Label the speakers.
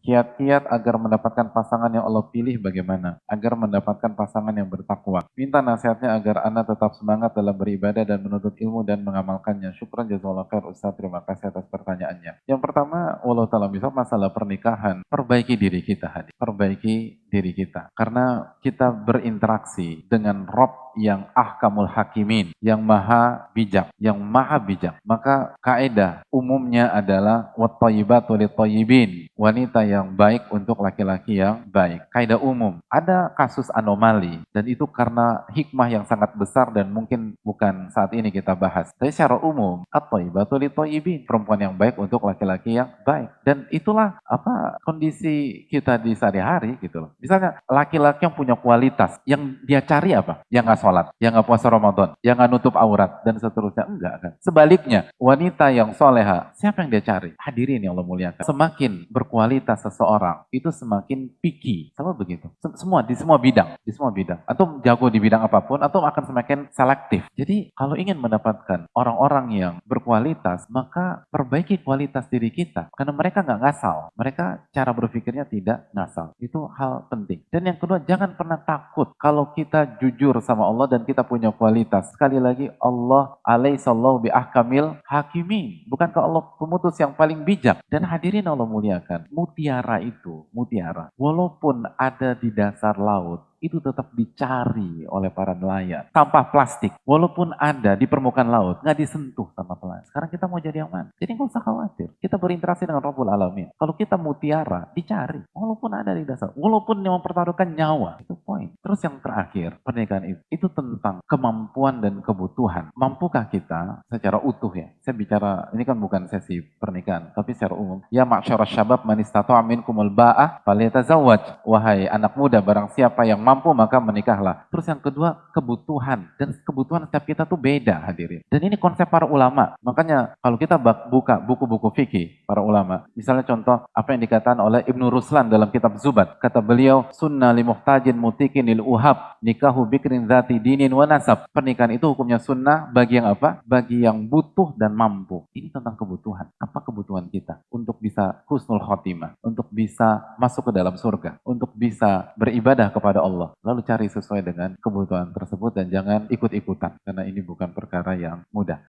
Speaker 1: Kiat-kiat agar mendapatkan pasangan yang Allah pilih bagaimana? Agar mendapatkan pasangan yang bertakwa. Minta nasihatnya agar Anda tetap semangat dalam beribadah dan menuntut ilmu dan mengamalkannya. Syukran jazakallahu khair Ustaz, terima kasih atas pertanyaannya. Yang pertama, wallahu ta'ala misal masalah pernikahan, perbaiki diri kita hadir. Perbaiki diri kita. Karena kita berinteraksi dengan Rob yang ahkamul hakimin, yang maha bijak, Maka kaidah umumnya adalah wat-thayyibatu lit-thayyibin, wanita yang baik untuk laki-laki yang baik. Kaidah umum. Ada kasus anomali dan itu karena hikmah yang sangat besar dan mungkin bukan saat ini kita bahas. Tapi secara umum, at-thayyibatu lit-thayyibin, perempuan yang baik untuk laki-laki yang baik. Dan itulah kondisi kita di sehari-hari gitu loh. Misalnya laki-laki yang punya kualitas, yang dia cari apa? Yang nggak sholat, yang nggak puasa Ramadan, yang nggak nutup aurat dan seterusnya, enggak kan? Sebaliknya, wanita yang soleha, siapa yang dia cari? Hadirin yang Allah muliakan. Semakin berkualitas seseorang, itu semakin picky. Sama begitu. Di semua bidang, atau jago di bidang apapun, atau akan semakin selektif. Jadi kalau ingin mendapatkan orang-orang yang berkualitas, maka perbaiki kualitas diri kita, karena mereka nggak ngasal, mereka cara berpikirnya tidak ngasal. Itu hal penting. Dan yang kedua, jangan pernah takut kalau kita jujur sama Allah dan kita punya kualitas. Sekali lagi, Allah alaihissallahu bi ahkamil hakimin. Bukankah Allah pemutus yang paling bijak? Dan hadirin Allah muliakan, mutiara, walaupun ada di dasar laut, itu tetap dicari oleh para nelayan. Sampah plastik, walaupun ada di permukaan laut, nggak disentuh sama nelayan. Sekarang kita mau jadi yang mana? Jadi nggak usah khawatir. Kita berinteraksi dengan Rabbul Alamin. Kalau kita mutiara, dicari. Walaupun ada di dasar. Walaupun yang mempertaruhkan nyawa. Itu poin. Terus yang terakhir, pernikahan itu tentang kemampuan dan kebutuhan. Mampukah kita secara utuh ya? Saya bicara, ini kan bukan sesi pernikahan, tapi secara umum. Ya ma'syarasy syabab man istata'a minkumul ba'ah falyatazawwaj. Wahai anak muda, barang siapa yang mampu maka menikahlah. Terus yang kedua, kebutuhan. Dan kebutuhan setiap kita tuh beda hadirin. Dan ini konsep para ulama. Makanya kalau kita buka buku-buku fikih para ulama, misalnya contoh apa yang dikatakan oleh Ibnu Ruslan dalam kitab Zubat. Kata beliau, sunnah li muhtajin mutikin lil uhab, nikahu bikrin zati dinin wa nasab. Pernikahan itu hukumnya sunnah bagi yang apa? Bagi yang butuh dan mampu. Ini tentang kebutuhan. Apa kebutuhan kita? Untuk bisa husnul khotimah, untuk bisa masuk ke dalam surga, untuk bisa beribadah kepada Allah. Lalu cari sesuai dengan kebutuhan tersebut dan jangan ikut-ikutan karena ini bukan perkara yang mudah.